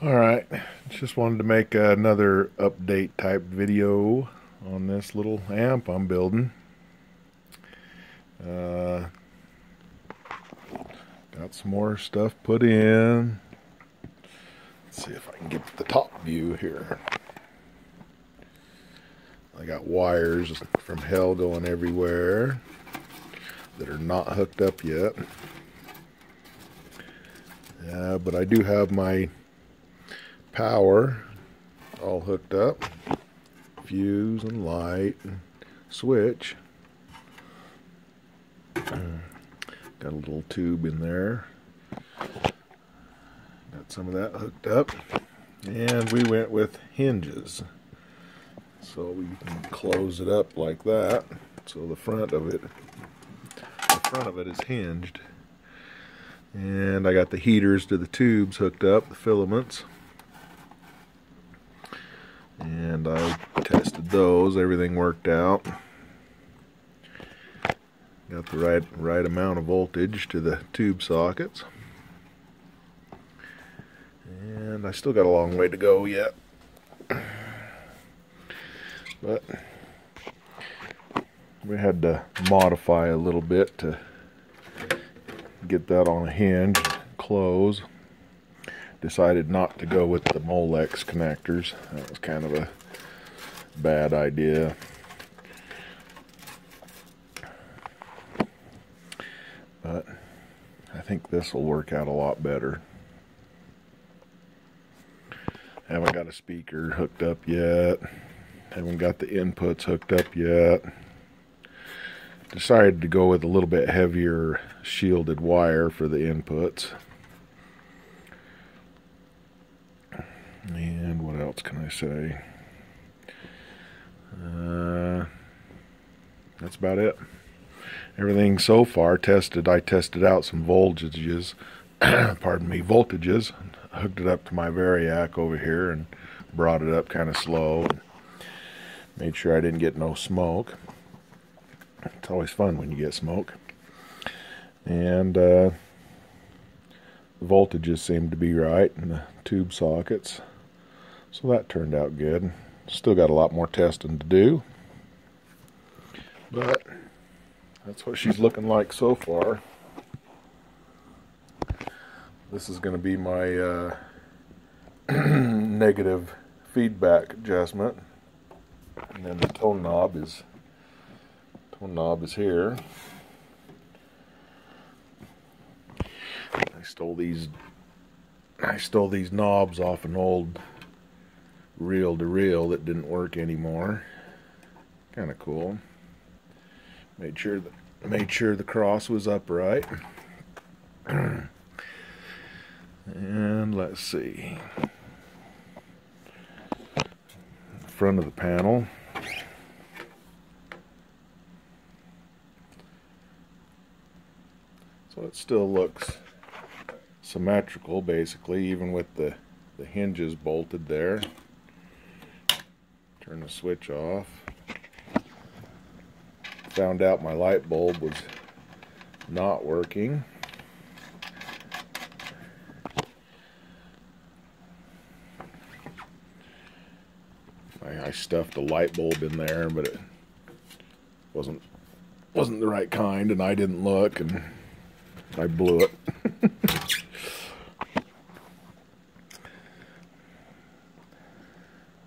Alright, just wanted to make another update type video on this little amp I'm building. Got some more stuff put in. Let's see if I can get the top view here. I got wires from hell going everywhere that are not hooked up yet. But I do have my power all hooked up, fuse and light and switch. Got a little tube in there, got some of that hooked up, and we went with hinges, so we can close it up like that, so the front of it is hinged. And I got the heaters to the tubes hooked up, the filaments. And I tested those, everything worked out. Got the right amount of voltage to the tube sockets. And I still got a long way to go yet. But we had to modify a little bit to get that on a hinge, close. Decided not to go with the Molex connectors. That was kind of a bad idea. But I think this will work out a lot better. Haven't got a speaker hooked up yet. Haven't got the inputs hooked up yet. Decided to go with a little bit heavier shielded wire for the inputs. And what else can I say? That's about it. Everything so far tested. I tested out some voltages, pardon me, voltages. Hooked it up to my Variac over here and brought it up kind of slow. And made sure I didn't get no smoke. It's always fun when you get smoke. And the voltages seemed to be right in the tube sockets. So that turned out good. Still got a lot more testing to do. But that's what she's looking like so far. This is going to be my negative feedback adjustment. And then the tone knob is here. I stole these knobs off an old reel-to-reel that didn't work anymore. Kind of cool. Made sure the cross was upright. And let's see. Front of the panel. So it still looks symmetrical, basically, even with the hinges bolted there. Turn the switch off. Found out my light bulb was not working. I stuffed a light bulb in there, but it wasn't the right kind, and I didn't look, and I blew it.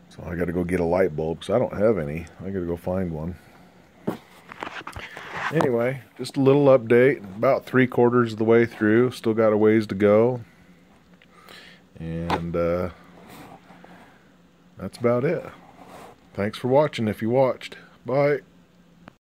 So I got to go get a light bulb because I don't have any. I got to go find one. Anyway, just a little update. About 3/4 of the way through. Still got a ways to go. And that's about it. Thanks for watching if you watched. Bye.